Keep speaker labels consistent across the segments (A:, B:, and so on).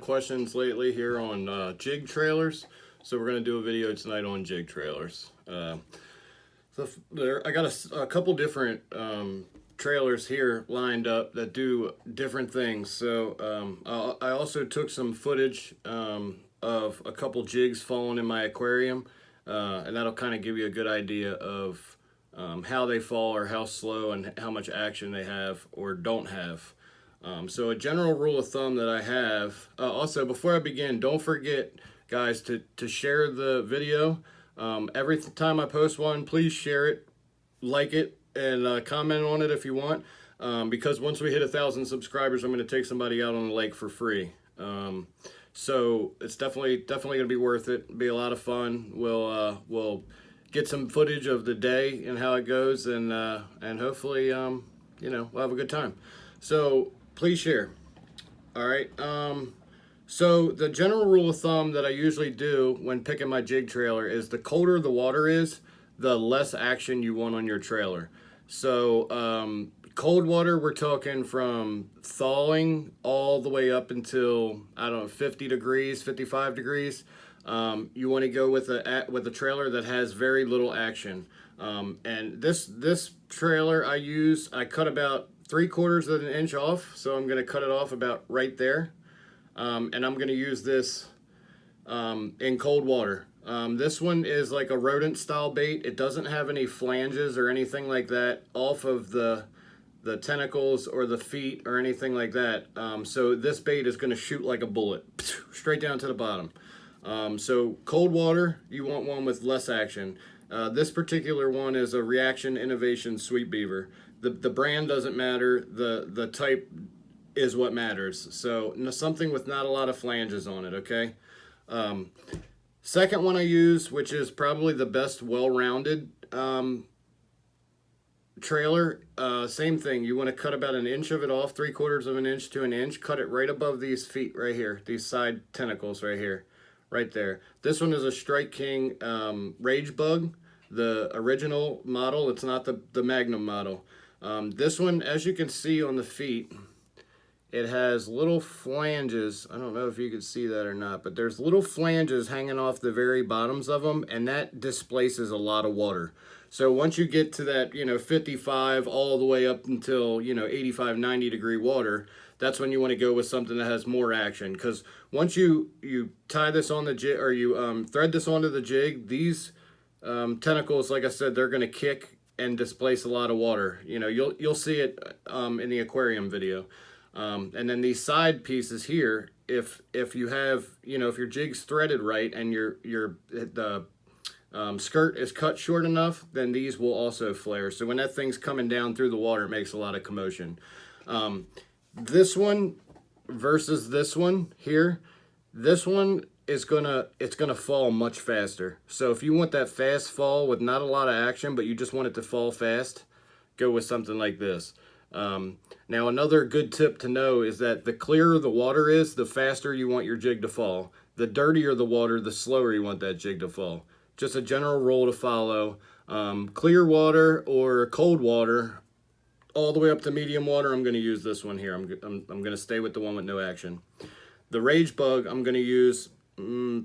A: questions lately here on Jig Trailers, so we're going to do a video tonight on Jig Trailers. I got a couple different trailers here lined up that do different things. So I also took some footage of a couple jigs falling in my aquarium, and that'll kind of give you a good idea of how they fall or how slow and how much action they have or don't have. So a general rule of thumb that I have, also before I begin, don't forget guys to share the video. Every time I post one, please share it, like it, and comment on it if you want, because once we hit 1,000 subscribers, I'm going to take somebody out on the lake for free. So it's definitely going to be worth it. It'll be a lot of fun. We'll get some footage of the day and how it goes, and hopefully you know, we'll have a good time. So please share. All right. So the general rule of thumb that I usually do when picking my jig trailer is the colder the water is, the less action you want on your trailer. So cold water, we're talking from thawing all the way up until, I don't know, 50 degrees, 55 degrees. You want to go with a trailer that has very little action. And this trailer I cut about 3/4 of an inch off, so I'm going to cut it off about right there. And I'm going to use this in cold water. This one is like a rodent style bait. It doesn't have any flanges or anything like that off of the tentacles or the feet or anything like that. So this bait is going to shoot like a bullet straight down to the bottom. So cold water, you want one with less action. This particular one is a Reaction Innovation Sweet Beaver. The brand doesn't matter, the type is what matters. So something with not a lot of flanges on it, okay? Second one I use, which is probably the best well-rounded trailer, same thing. You want to cut about an inch of it off, 3/4 of an inch to an inch. Cut it right above these feet right here, these side tentacles right here, right there. This one is a Strike King Rage Bug, the original model. It's not the Magnum model. This one, as you can see on the feet, it has little flanges. I don't know if you can see that or not, but there's little flanges hanging off the very bottoms of them, and that displaces a lot of water. So once you get to that, you know, 55 all the way up until, you know, 85, 90 degree water, that's when you want to go with something that has more action. Because once you tie this on the jig, or you thread this onto the jig, these tentacles, like I said, they're going to kick and displace a lot of water. You know, you'll see it in the aquarium video. And then these side pieces here, if you have, you know, if your jig's threaded right and the skirt is cut short enough, then these will also flare. So when that thing's coming down through the water, it makes a lot of commotion. This one versus this one here, this one is it's gonna fall much faster. So if you want that fast fall with not a lot of action, but you just want it to fall fast, go with something like this. Now another good tip to know is that the clearer the water is, the faster you want your jig to fall. The dirtier the water, the slower you want that jig to fall. Just a general rule to follow. Clear water or cold water, all the way up to medium water, I'm going to use this one here. I'm going to stay with the one with no action. The Rage Bug, I'm going to use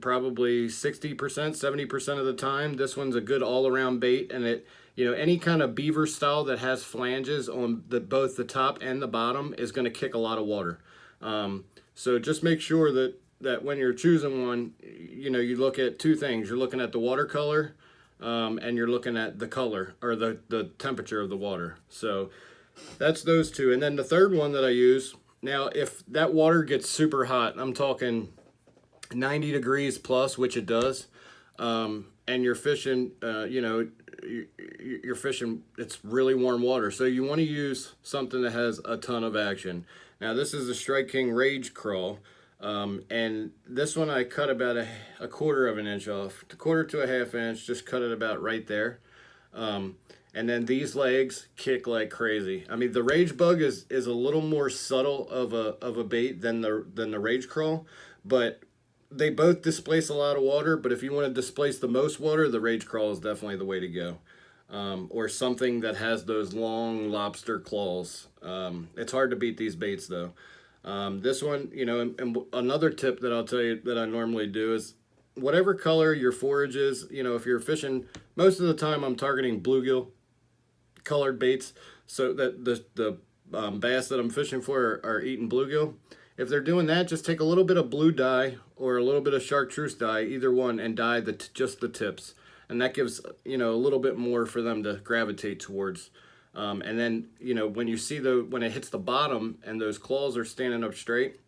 A: probably 60%, 70% of the time. This one's a good all-around bait, and it, you know, any kind of beaver style that has flanges on both the top and the bottom is going to kick a lot of water. So just make sure that when you're choosing one, you know, you look at two things. You're looking at the watercolor, and you're looking at the color or the temperature of the water. So that's those two. And then the third one that I use, now if that water gets super hot, I'm talking 90 degrees plus, which it does, and you're fishing, you know, you're fishing, it's really warm water. So you want to use something that has a ton of action. Now this is a Strike King Rage Crawl, and this one I cut about a 1/4 of an inch off, 1/4 to a 1/2 inch, just cut it about right there. And then these legs kick like crazy. I mean, the Rage Bug is a little more subtle of a bait than the Rage Crawl, but they both displace a lot of water. But if you want to displace the most water, the Rage Crawl is definitely the way to go. Or something that has those long lobster claws. It's hard to beat these baits though. This one, you know, and another tip that I'll tell you that I normally do is whatever color your forage is, you know, if you're fishing, most of the time I'm targeting bluegill colored baits so that the bass that I'm fishing for are eating bluegill. If they're doing that, just take a little bit of blue dye or a little bit of chartreuse dye, either one, and dye just the tips. And that gives, you know, a little bit more for them to gravitate towards. And then, you know, when you see when it hits the bottom and those claws are standing up straight,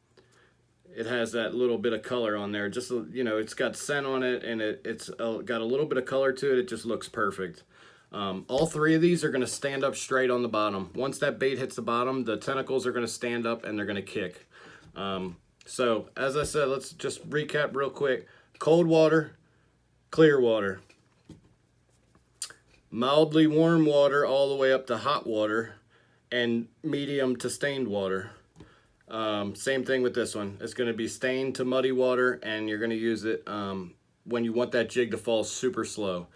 A: it has that little bit of color on there. Just, you know, it's got scent on it, and it's got a little bit of color to it. It just looks perfect. All three of these are going to stand up straight on the bottom. Once that bait hits the bottom, the tentacles are going to stand up and they're going to kick. So as I said, let's just recap real quick. Cold water, clear water, mildly warm water all the way up to hot water, and medium to stained water. Same thing with this one. It's going to be stained to muddy water, and you're going to use it when you want that jig to fall super slow.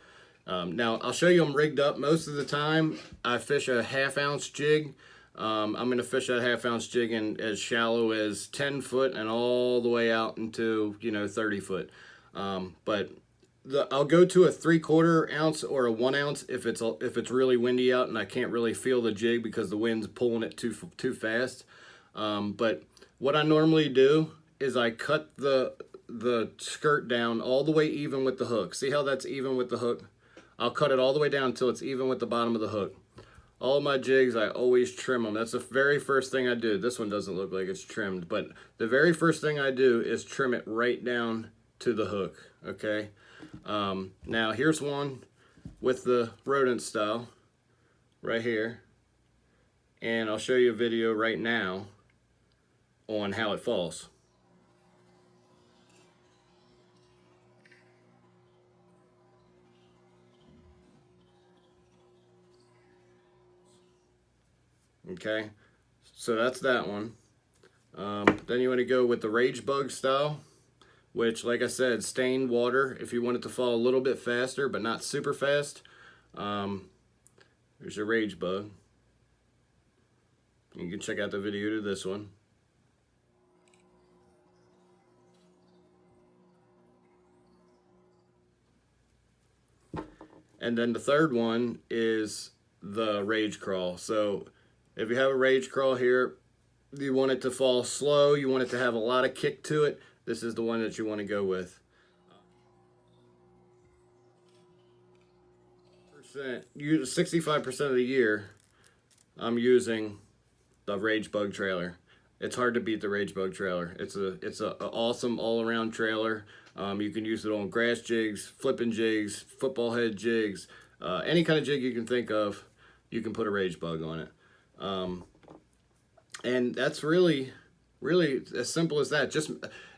A: Now I'll show you them rigged up. Most of the time I fish a 1/2 ounce jig. I'm going to fish that 1/2 ounce jig in as shallow as 10 foot and all the way out into, you know, 30 foot. But I'll go to a 3/4 ounce or a 1 ounce if it's really windy out and I can't really feel the jig because the wind's pulling it too fast. But what I normally do is I cut the skirt down all the way even with the hook. See how that's even with the hook? I'll cut it all the way down until it's even with the bottom of the hook. All my jigs, I always trim them. That's the very first thing I do. This one doesn't look like it's trimmed, but the very first thing I do is trim it right down to the hook, okay? Now here's one with the rodent style right here, and I'll show you a video right now on how it falls. Okay, so that's that one. Then you want to go with the rage bug style, which, like I said, stained water if you want it to fall a little bit faster but not super fast. There's your rage bug. You can check out the video to this one. And then the third one is the rage crawl. So if you have a rage crawl here, you want it to fall slow, you want it to have a lot of kick to it, this is the one that you want to go with. 65% of the year, I'm using the Rage Bug trailer. It's hard to beat the Rage Bug trailer. It's a awesome all-around trailer. You can use it on grass jigs, flipping jigs, football head jigs, any kind of jig you can think of, you can put a Rage Bug on it. And that's really as simple as that. Just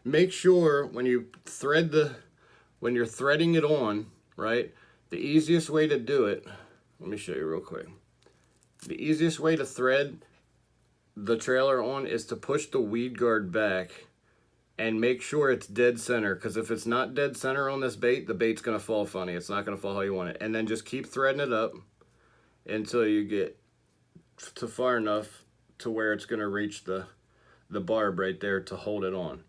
A: make sure when you're threading it on, right? The easiest way to do it, let me show you real quick. The easiest way to thread the trailer on is to push the weed guard back and make sure it's dead center, because if it's not dead center on this bait, the bait's gonna fall funny. It's not gonna fall how you want it. And then just keep threading it up until you get to far enough to where it's gonna reach the barb right there to hold it on.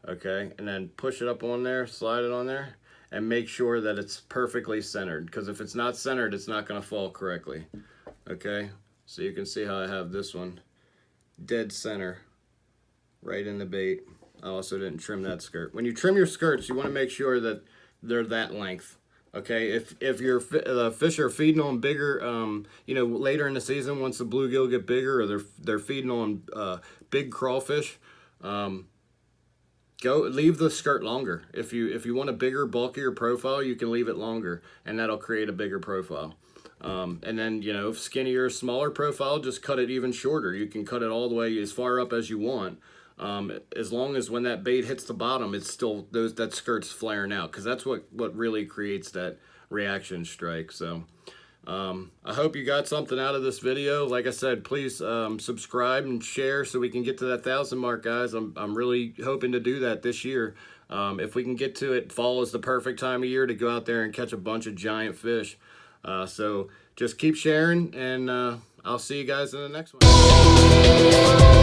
A: Okay, and then push it up on there, slide it on there, and make sure that it's perfectly centered, because if it's not centered, it's not gonna fall correctly. Okay, so you can see how I have this one dead center right in the bait. I also didn't trim that skirt. When you trim your skirts, you want to make sure that they're that length. Okay, if your fish are feeding on bigger, you know, later in the season, once the bluegill get bigger, or they're feeding on big crawfish, leave the skirt longer. If you want a bigger, bulkier profile, you can leave it longer, and that'll create a bigger profile. And then, you know, skinnier, smaller profile, just cut it even shorter. You can cut it all the way as far up as you want. As long as when that bait hits the bottom, it's still that skirt's flaring out, because that's what really creates that reaction strike. So I hope you got something out of this video. Like I said, please subscribe and share so we can get to that 1,000 mark, guys. I'm really hoping to do that this year. If we can get to it, fall is the perfect time of year to go out there and catch a bunch of giant fish. So just keep sharing, and I'll see you guys in the next one.